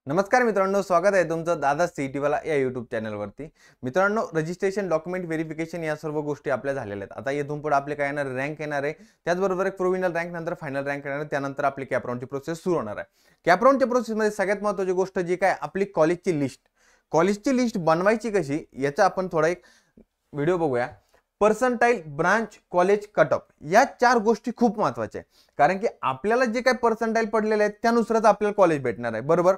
नमस्कार मित्रांनो, स्वागत आहे तुमचं दादा सीईटी वाला या यूट्यूब चॅनलवरती। मित्रांनो, रजिस्ट्रेशन, डॉक्युमेंट व्हेरिफिकेशन या सर्व गोष्टी आपल्या झालेल्या आहेत। आता इथून पुढे आपले काय येणार, रँक येणार आहे, त्याचबरोबर एक प्रोव्हिजनल रँक, नंतर फायनल रँक येणार आहे, त्यानंतर आपली कॅप राउंडची प्रोसेस सुरू होणार आहे। कॅप राउंडच्या प्रोसेसमध्ये सगळ्यात महत्त्वाची गोष्ट जी काय आपली कॉलेजची लिस्ट बनवायची कशी याचा आपण थोडा एक व्हिडिओ बघूया। Percentile, branch, college, cut off या चार गोष्टी खूप महत्त्वाच्या आहेत, कारण की आपल्याला जे काही पर्सेंटाइल पडलेले आहेत त्यानुसारच आपल्याला कॉलेज भेटणार आहे, बरोबर।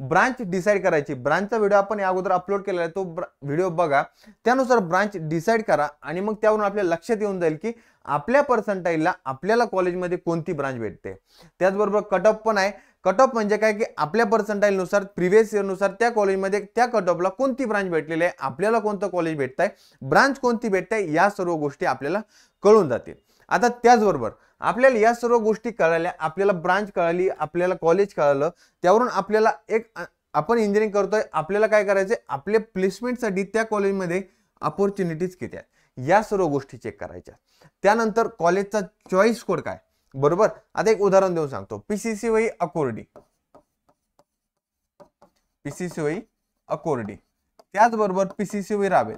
ब्रांच डिसाइड करायची, ब्रांचचा व्हिडिओ आपण या अगोदर अपलोड केलेला आहे, तो व्हिडिओ बघा, त्यानुसार ब्रांच डिसाइड करा आणि मग त्यावरून आपल्याला लक्षात येऊन जाईल की आपल्या पर्सेंटाइलला आपल्याला कॉलेजमध्ये कोणती ब्रांच भेटते। त्याचबरोबर कट ऑफ पण आहे। कट ऑफ म्हणजे काय की आपल्या पर्सेंटाइल नुसार, प्रिव्हियस इयर नुसार त्या कॉलेजमध्ये त्या कट ऑफला कोणती ब्रांच भेटलेली आहे, आपल्याला कोणतं कॉलेज भेटतंय, ब्रांच कोणती भेटतंय, या सर्व गोष्टी आपल्याला कळून जातील। आता त्याचबरोबर आपल्याला या सर्व गोष्टी कळाल्या, आपल्याला ब्रांच कळाली, आपल्याला कॉलेज कळालं, त्यावरून आपल्याला आपण इंजिनिअरिंग करतोय, आपल्याला काय करायचंय, आपले प्लेसमेंटसाठी त्या कॉलेजमध्ये अपॉर्च्युनिटीज किती आहेत या सर्व गोष्टी चेक करायच्या। त्यानंतर कॉलेजचा चॉईस कोड काय, बरोबर। आता एक उदाहरण देऊन सांगतो, पीसीसी अकोर्डी, त्याचबरोबर पीसीसी रावेत।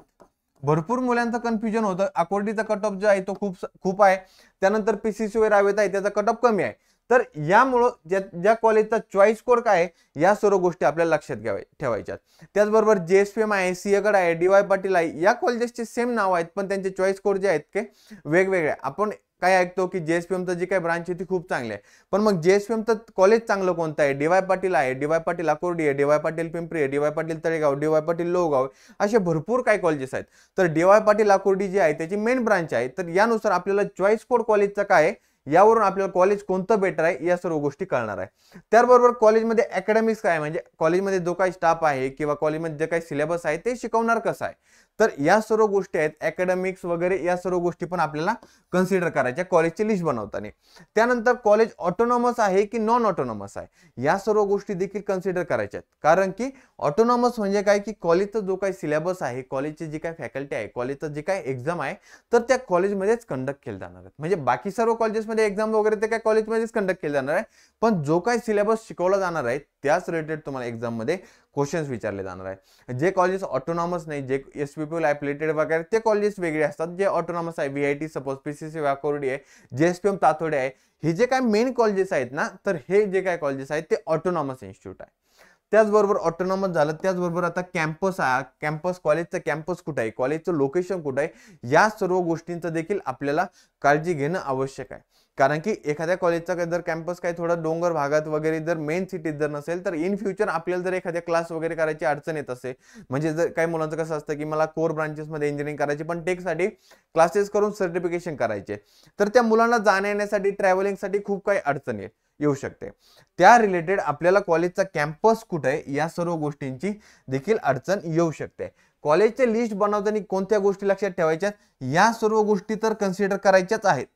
भरपूर मुलांचं कन्फ्युजन होतं, अकोर्डीचा कट ऑफ जो आहे तो खूप आहे, त्यानंतर पीसीसी रावेत आहे त्याचा कट ऑफ कमी आहे। तर यामुळं ज्या कॉलेजचा चॉईस कोड काय आहे या सर्व गोष्टी आपल्याला लक्षात ठेवायच्या। त्याचबरोबर जेएसपीएम आहे, सिंहगड आहे, डीवाय पाटील आहे, या कॉलेजेसचे सेम नाव आहेत पण त्यांचे चॉईस कोड जे आहेत ते वेगवेगळे। आपण काय ऐकतो की जेएसपीएमचं जी काही ब्रांच आहे ती खूप चांगली आहे, पण मग जेएसपीएमचं कॉलेज चांगलं कोणतं आहे, डीवाय पाटील आहे, डीवाय पाटील अकोर्डी आहे, डीवाय पाटील पिंपरी आहे, डीवाय पाटील तळेगाव, डीवाय पाटील लोहगाव, असे भरपूर काही कॉलेजेस आहेत। तर डीवाय पाटील अकोर्डी जी आहे त्याची मेन ब्रांच आहे, तर यानुसार आपल्याला चॉईस कोड कॉलेजचा काय आहे यावरून आपल्याला कॉलेज कोणतं बेटर आहे या सर्व गोष्टी कळणार आहे। त्याचबरोबर कॉलेजमध्ये अकॅडमिक्स काय, म्हणजे कॉलेजमध्ये जो काही स्टाफ आहे किंवा कॉलेजमध्ये जे काही सिलेबस आहे ते शिकवणार कसं आहे, तर या सर्व गोष्टी आहेत, अकॅडमिक्स वगैरे या सर्व गोष्टी पण आपल्याला कन्सिडर करायच्या कॉलेजची लिस्ट बनवताना। त्यानंतर कॉलेज ऑटोनॉमस आहे की नॉन ऑटोनॉमस आहे या सर्व गोष्टी देखील कन्सिडर करायच्या, कारण की ऑटोनॉमस म्हणजे काय की कॉलेजचा जो काही सिलेबस आहे, कॉलेजची जी काही फॅकल्टी आहे, कॉलेजचं जे काही एक्झाम आहे तर त्या कॉलेजमध्येच कंडक्ट केले जाणार आहेत। म्हणजे बाकी सर्व कॉलेजेसमध्ये एक्झाम वगैरे ते काय कॉलेजमध्येच कंडक्ट केले जाणार आहे, पण जो काही सिलेबस शिकवला जाणार आहे त्याच रिलेटेड तुम्हाला एक्झाम मध्ये क्वेश्चन्स विचारले जाणार आहे। जे कॉलेजेस ऑटोनॉमस नाही, जे एसपीपी ॲफिलिएटेड वगैरे ते कॉलेजेस वेगळे असतात। जे ऑटोनॉमस आहे, व्हीआयटी सपोज, पीसीसी अकोर्डी आहे, जेएसपीएम तातोडे आहे, हे जे काय मेन कॉलेजेस आहेत ना, तर हे जे काय कॉलेजेस आहेत ते ऑटोनॉमस इन्स्टिट्यूट आहे। त्याचबरोबर ऑटोनॉमस झालं, त्याचबरोबर आता कॅम्पस कॉलेजचं कॅम्पस कुठे आहे, कॉलेजचं लोकेशन कुठे आहे, या सर्व गोष्टींचं देखील आपल्याला काळजी घेणं आवश्यक आहे। कारण की एखाद्या कॉलेजचा जर कॅम्पस काही थोडा डोंगर भागात वगैरे जर मेन सिटीत जर नसेल तर इन फ्युचर आपल्याला जर एखाद्या क्लास वगैरे करायची अडचण येत असेल, म्हणजे जर काही मुलांचं कसं असतं की मला कोर ब्रांचेसमध्ये इंजिनिअरिंग करायची पण टेकसाठी क्लासेस करून सर्टिफिकेशन करायचे, तर त्या मुलांना जाण्या येण्यासाठी, ट्रॅव्हलिंगसाठी खूप काही अडचण येऊ शकते। त्या रिलेटेड आपल्याला कॉलेजचा कॅम्पस कुठे आहे या सर्व गोष्टींची देखील अडचण येऊ शकते। कॉलेजचे लिस्ट बनवताना कोणत्या गोष्टी लक्षात ठेवायच्या या सर्व गोष्टी तर कन्सिडर करायच्याच आहेत,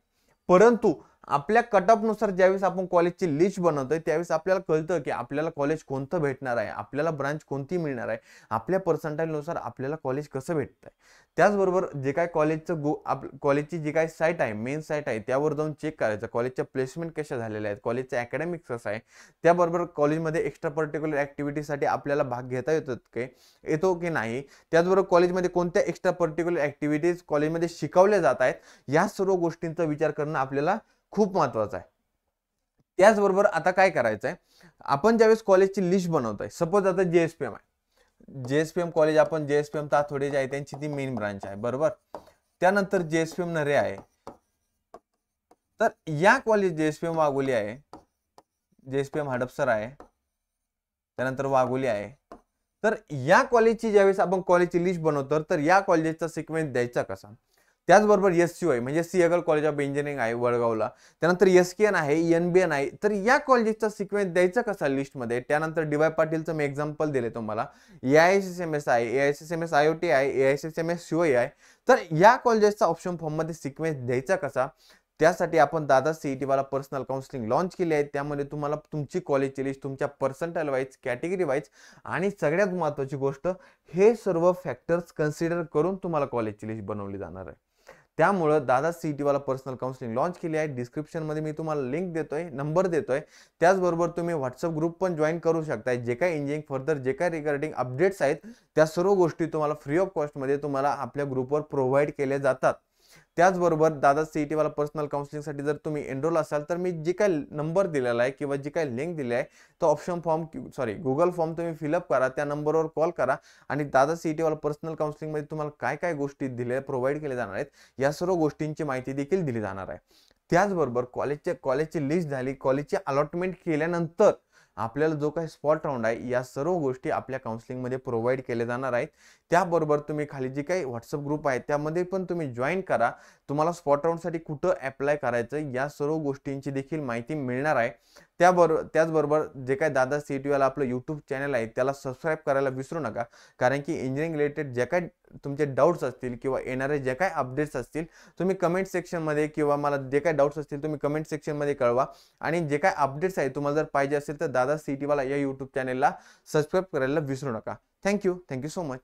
परंतु आपल्या कट ऑफ नुसार ज्यावेळेस आपण कॉलेजची लिस्ट बनवतोय त्यावेळेस आपल्याला कळतं की आपल्याला कॉलेज कोणतं भेटणार आहे, आपल्याला ब्रांच कोणती मिळणार आहे, आपल्या पर्सेंटाइल नुसार आपल्याला कॉलेज कसं भेटतंय। त्याचबरोबर जे काय कॉलेजची जी काही साईट आहे, मेन साईट आहे, त्यावर जाऊन चेक करायचं कॉलेजच्या प्लेसमेंट कशा झालेल्या आहेत, कॉलेजचं अकॅडमिक्स कसं आहे, त्याबरोबर कॉलेजमध्ये एक्स्ट्रा पर्टिक्युलर ॲक्टिव्हिटीसाठी आपल्याला भाग घेता येतो की नाही, त्याचबरोबर कॉलेजमध्ये कोणत्या एक्स्ट्रा पर्टिक्युलर ॲक्टिव्हिटीज कॉलेजमध्ये शिकवल्या जात आहेत, या सर्व गोष्टींचा विचार करणं आपल्याला खूप महत्त्वाचं आहे। त्याचबरोबर आता काय करायचंय, आपण ज्यावेळेस कॉलेजची लिस्ट बनवतोय, सपोज आता जेएसपीएम आहे, जेएसपीएम कॉलेज, आपण जेएसपीएम तातोडे जे आहे त्यांची ती मेन ब्रांच आहे, बरोबर। त्यानंतर जेएसपीएम नरे आहे, तर या कॉलेज जेएसपीएम वाघोली आहे, जेएसपीएम हडपसर आहे, त्यानंतर वाघोली आहे, तर या कॉलेजची ज्यावेळेस आपण कॉलेजची लिस्ट बनवतो तर या कॉलेजचा सिक्वेन्स द्यायचा कसा। त्याचबरोबर एसयूआय म्हणजे सिंहगड कॉलेज ऑफ इंजिनिअरिंग आहे वडगावला, त्यानंतर एसकेएन आहे, एनबीएन आहे, तर या कॉलेजचा सिक्वेन्स द्यायचा कसा लिस्टमध्ये। त्यानंतर डीवाय पाटीलचं मी एक्झाम्पल दिले तुम्हाला, एआयसीएसएमएस आहे, एआयसीएसएमएस आयओटी आहे, एआयसीएसएमएस शिवाय आहे, तर या कॉलेजचा ऑप्शन फॉर्ममध्ये सिक्वेन्स द्यायचा कसा, त्यासाठी आपण दादा सीईटी वाला पर्सनल काउन्सिलिंग लॉन्च केली आहे। त्यामध्ये तुम्हाला तुमची कॉलेजची लिस्ट तुमच्या पर्सेंटाइल वाईज, कॅटेगरी वाईज आणि सगळ्यात महत्त्वाची गोष्ट हे सर्व फॅक्टर्स कन्सिडर करून तुम्हाला कॉलेजची लिस्ट बनवली जाणार आहे। त्यामुळं दादा CET वाला पर्सनल काउन्सिलिंग लॉन्च केली आहे. डिस्क्रिप्शन मध्ये मी तुम्हाला लिंक देतोय, नंबर देतोय. त्याचबरोबर तुम्ही व्हॉट्सअप ग्रुप पण जॉईन करू शकताय. जे काही इंजिनिअरिंग फर्दर जे काही रिगार्डिंग अपडेट्स आहेत त्या सर्व गोष्टी तुम्हाला फ्री ऑफ कॉस्ट मध्ये तुम्हाला आपल्या ग्रुपवर प्रोव्हाइड केल्या जातात. त्याचबरोबर दादा CET वाला पर्सनल काउन्सिलिंगसाठी जर तुम्ही एनरोल असाल तर मी जे काही नंबर दिलेला आहे किंवा जी काही लिंक दिली आहे तो ऑप्शन फॉर्म गुगल फॉर्म तुम्ही फिलअप करा, त्या नंबरवर कॉल करा आणि दादा CET वाला पर्सनल काउन्सिलिंग मध्ये तुम्हाला काय काय गोष्टी दिल्या प्रोव्हाइड केल्या जाणार आहेत या सर्व गोष्टींची माहिती देखील दिली जाणार आहे. त्याचबरोबर कॉलेजची लिस्ट झाली, कॉलेजची अलॉटमेंट केल्यानंतर आपल्याला जो काही स्पॉट राऊंड आहे या सर्व गोष्टी आपल्या काउन्सिलिंगमध्ये प्रोव्हाइड केल्या जाणार आहेत. त्याबरोबर तुम्ही खाली जे काही व्हॉट्सअप ग्रुप आहे त्यामध्ये पण तुम्ही जॉईन करा. तुम्हाला स्पॉट राऊंडसाठी कुठं अप्लाय करायचं या सर्व गोष्टींची देखील माहिती मिळणार आहे. त्याचबरोबर जे काही दादा CET वाला आपलं यूट्यूब चॅनल आहे त्याला सबस्क्राईब करायला विसरू नका, कारण की इंजिनिअरिंग रिलेटेड जे काही तुमचे डाऊट्स असतील किंवा येणारे जे काही अपडेट्स असतील तुम्ही कमेंट सेक्शनमध्ये किंवा मला जे काही डाऊट्स असतील तुम्ही कमेंट सेक्शनमध्ये कळवा. आणि जे काही अपडेट्स आहेत तुम्हाला जर पाहिजे असेल तर दादा CET वाला या यूट्यूब चॅनलला सबस्क्राईब करायला विसरू नका. Thank you so much.